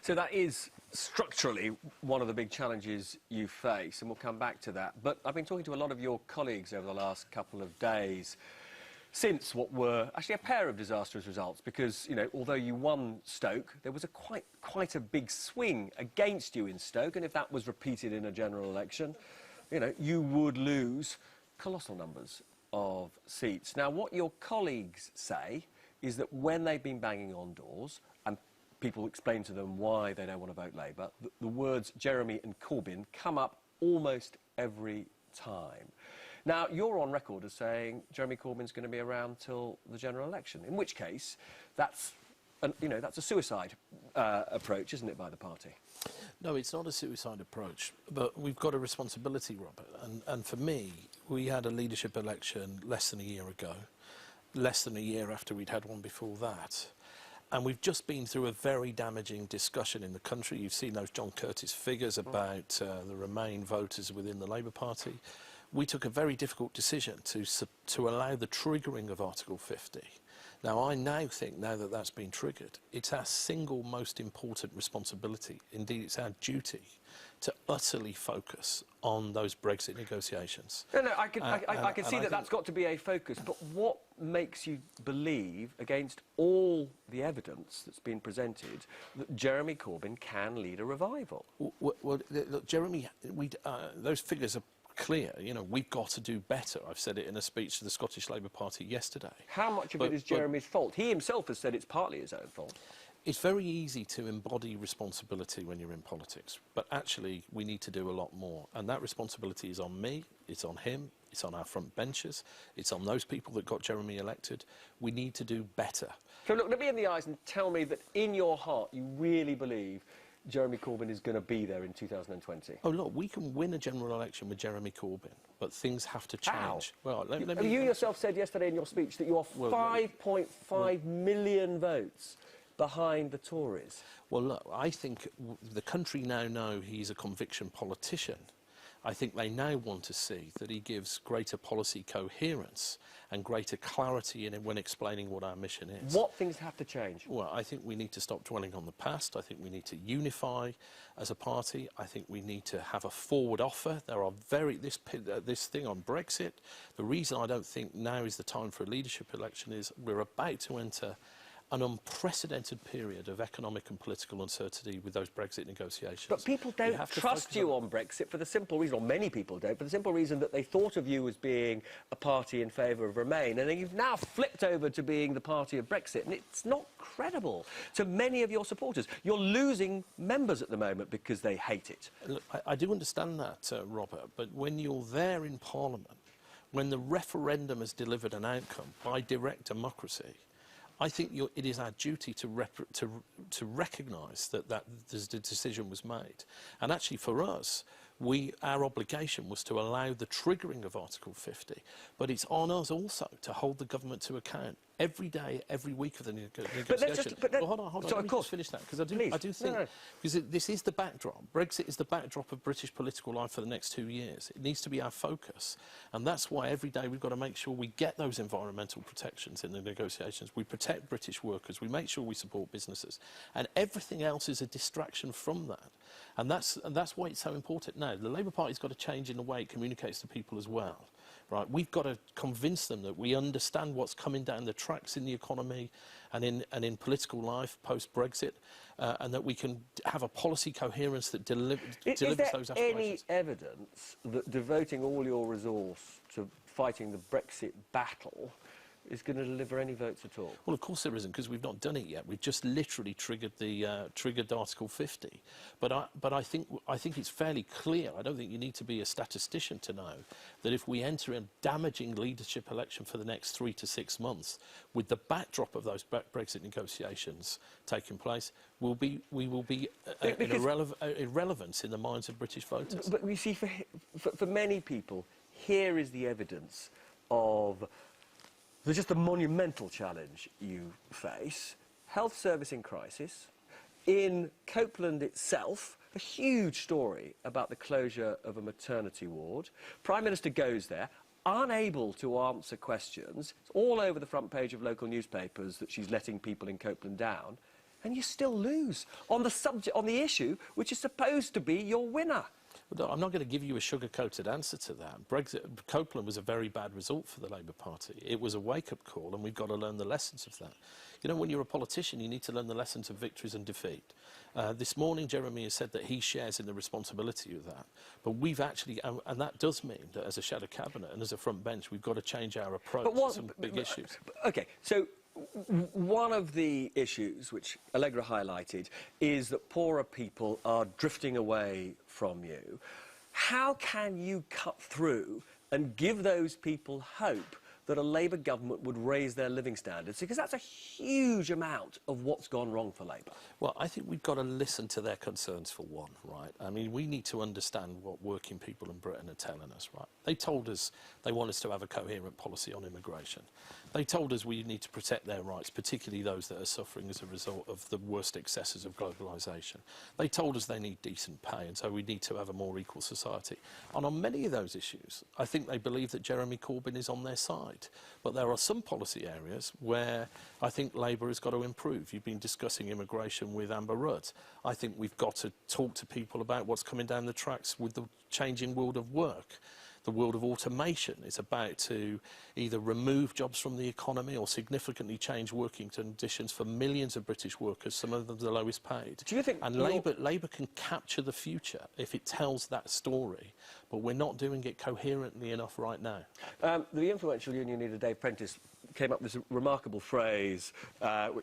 So that is structurally one of the big challenges you face, and we'll come back to that. But I've been talking to a lot of your colleagues over the last couple of days since what were actually a pair of disastrous results, because, you know, although you won Stoke, there was quite a big swing against you in Stoke, and if that was repeated in a general election, you know, you would lose colossal numbers of seats. Now, what your colleagues say is that when they've been banging on doors and people explain to them why they don't want to vote Labour, the words Jeremy and Corbyn come up almost every time. Now, you're on record as saying Jeremy Corbyn's going to be around till the general election, in which case that's a suicide approach, isn't it, by the party? No, it's not a suicide approach, but we've got a responsibility, Robert. And for me, we had a leadership election less than a year ago, less than a year after we'd had one before that. And we've just been through a very damaging discussion in the country. You've seen those John Curtis figures about the Remain voters within the Labour Party. We took a very difficult decision to allow the triggering of Article 50. Now, I now think, now that that's been triggered, it's our single most important responsibility. Indeed, it's our duty to utterly focus on those Brexit negotiations. No, I can see that that's got to be a focus, but what makes you believe, against all the evidence that's been presented, that Jeremy Corbyn can lead a revival? Well, look, Jeremy, those figures are clear. You know, we've got to do better. I've said it in a speech to the Scottish Labour Party yesterday. How much of it is Jeremy's fault? He himself has said it's partly his own fault. It's very easy to embody responsibility when you're in politics, but actually we need to do a lot more. And that responsibility is on me, it's on him, it's on our front benches, it's on those people that got Jeremy elected. We need to do better. So look, look me in the eyes and tell me that in your heart you really believe Jeremy Corbyn is going to be there in 2020. Oh, look, we can win a general election with Jeremy Corbyn, but things have to change. How? Well, you yourself said yesterday in your speech that you are 5.5 million votes behind the Tories. Well, look, I think the country now know he's a conviction politician. I think they now want to see that he gives greater policy coherence and greater clarity in it when explaining what our mission is. What things have to change? Well, I think we need to stop dwelling on the past. I think we need to unify as a party. I think we need to have a forward offer. There are this thing on Brexit. The reason I don't think now is the time for a leadership election is we're about to enter an unprecedented period of economic and political uncertainty with those Brexit negotiations. But people don't trust you on Brexit for the simple reason, or many people don't, for the simple reason that they thought of you as being a party in favour of Remain, and then you've now flipped over to being the party of Brexit, and it's not credible to many of your supporters. You're losing members at the moment because they hate it. Look, I do understand that, Robert, but when you're there in Parliament, when the referendum has delivered an outcome by direct democracy, I think it is our duty to recognise that the decision was made. And actually, for us, our obligation was to allow the triggering of Article 50. But it's on us also to hold the government to account every day, every week of the negotiation. Well, hold on. So, Let me just finish that, because I do think... Because this is the backdrop. Brexit is the backdrop of British political life for the next 2 years. It needs to be our focus. And that's why every day we've got to make sure we get those environmental protections in the negotiations. We protect British workers. We make sure we support businesses. And everything else is a distraction from that. And that's why it's so important now. The Labour Party's got to change in the way it communicates to people as well. Right, we've got to convince them that we understand what's coming down the tracks in the economy and in political life post-Brexit, and that we can have a policy coherence that delivers those aspirations. Is there any evidence that devoting all your resource to fighting the Brexit battle is going to deliver any votes at all? Well, of course there isn't, because we've not done it yet. We've just literally triggered Article 50. But I think it's fairly clear. I don't think you need to be a statistician to know that if we enter a damaging leadership election for the next 3 to 6 months, with the backdrop of those Brexit negotiations taking place, we will be irrelevance in the minds of British voters. But you see, for many people, here is the evidence of just a monumental challenge you face. Health service in crisis. In Copeland itself, a huge story about the closure of a maternity ward. Prime Minister goes there, unable to answer questions. It's all over the front page of local newspapers that she's letting people in Copeland down. and you still lose on the subject, on the issue, which is supposed to be your winner. Well, I'm not going to give you a sugar-coated answer to that. Brexit, Copeland was a very bad result for the Labour Party. It was a wake-up call, and we've got to learn the lessons of that. You know, when you're a politician, you need to learn the lessons of victories and defeat. This morning, Jeremy has said that he shares in the responsibility of that. But we've actually, and that does mean that as a shadow cabinet and as a front bench, we've got to change our approach to some big issues. OK, so one of the issues which Allegra highlighted is that poorer people are drifting away from you. How can you cut through and give those people hope that a Labour government would raise their living standards? Because that's a huge amount of what's gone wrong for Labour. Well, I think we've got to listen to their concerns for one, right? I mean, we need to understand what working people in Britain are telling us, right? They told us they want us to have a coherent policy on immigration. They told us we need to protect their rights, particularly those that are suffering as a result of the worst excesses of globalisation. They told us they need decent pay, and so we need to have a more equal society. And on many of those issues, I think they believe that Jeremy Corbyn is on their side. But there are some policy areas where I think Labour has got to improve. You've been discussing immigration with Amber Rudd. I think we've got to talk to people about what's coming down the tracks with the changing world of work. The world of automation is about to either remove jobs from the economy or significantly change working conditions for millions of British workers, some of them the lowest paid. Do you think... And Labour can capture the future if it tells that story, but we're not doing it coherently enough right now. The influential union leader, Dave Prentice, came up with this remarkable phrase,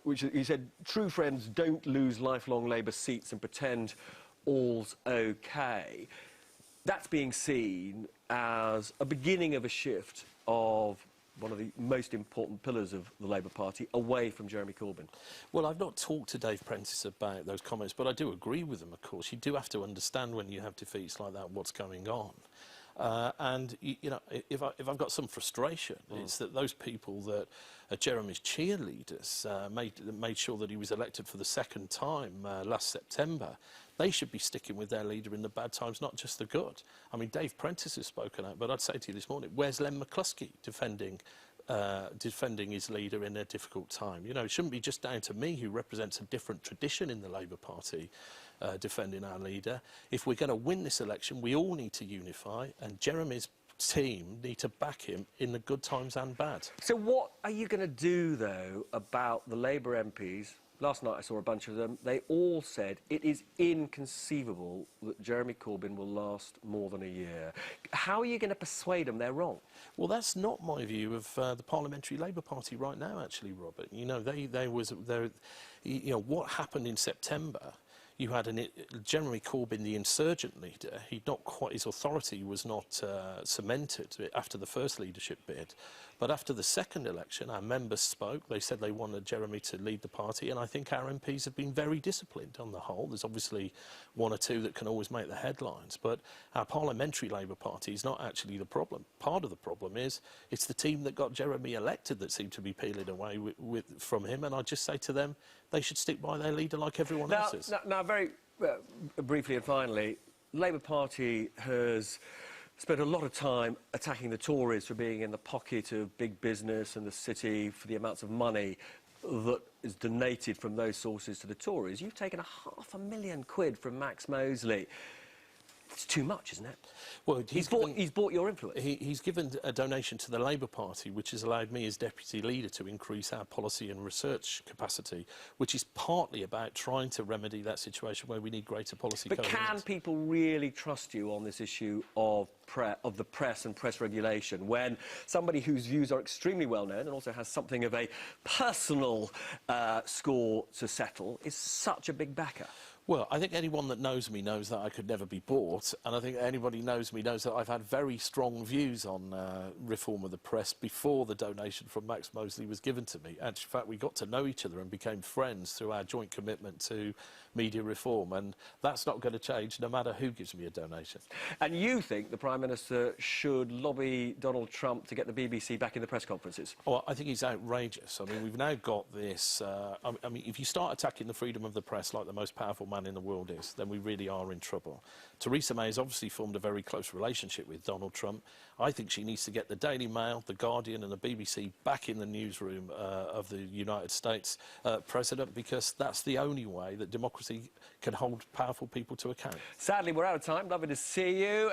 which he said, "True friends don't lose lifelong Labour seats and pretend all's OK." That's being seen as a beginning of a shift of one of the most important pillars of the Labour Party away from Jeremy Corbyn. Well, I've not talked to Dave Prentice about those comments, but I do agree with them, of course. You do have to understand when you have defeats like that what's going on. And, you know, if I've got some frustration, it's that those people that are Jeremy's cheerleaders made sure that he was elected for the second time last September. They should be sticking with their leader in the bad times, not just the good. I mean, Dave Prentice has spoken out, but I'd say to you this morning, where's Len McCluskey defending his leader in a difficult time? You know, it shouldn't be just down to me, who represents a different tradition in the Labour Party, defending our leader. If we're going to win this election, we all need to unify, and Jeremy's team need to back him in the good times and bad. So what are you going to do, though, about the Labour MPs? Last night I saw a bunch of them. They all said it is inconceivable that Jeremy Corbyn will last more than a year. How are you going to persuade them they're wrong? Well, that's not my view of the Parliamentary Labour Party right now, actually, Robert. You know, you know, what happened in September. You had Jeremy Corbyn, the insurgent leader. His authority was not cemented after the first leadership bid. But after the second election, our members spoke. They said they wanted Jeremy to lead the party, and I think our MPs have been very disciplined on the whole. There's obviously one or two that can always make the headlines, but our Parliamentary Labour Party is not actually the problem. Part of the problem is it's the team that got Jeremy elected that seem to be peeling away from him, and I just say to them, they should stick by their leader like everyone else is. Now, very briefly and finally, the Labour Party has spent a lot of time attacking the Tories for being in the pocket of big business and the city for the amounts of money that is donated from those sources to the Tories. You've taken £500,000 from Max Mosley. It's too much, isn't it? Well, he's bought your influence. He's given a donation to the Labour Party, which has allowed me as deputy leader to increase our policy and research capacity, which is partly about trying to remedy that situation where we need greater policy coherence. But can people really trust you on this issue of the press and press regulation when somebody whose views are extremely well known and also has something of a personal score to settle is such a big backer? Well, I think anyone that knows me knows that I could never be bought, and I think anybody who knows me knows that I've had very strong views on reform of the press before the donation from Max Mosley was given to me. And in fact, we got to know each other and became friends through our joint commitment to media reform, and that's not going to change no matter who gives me a donation. And you think the Prime Minister should lobby Donald Trump to get the BBC back in the press conferences? Well, I think he's outrageous. I mean, we've now got this... I mean, if you start attacking the freedom of the press like the most powerful man in the world is, then we really are in trouble. Theresa May has obviously formed a very close relationship with Donald Trump. I think she needs to get the Daily Mail, the Guardian and the BBC back in the newsroom of the United States president, because that's the only way that democracy can hold powerful people to account. Sadly, we're out of time. Lovely to see you.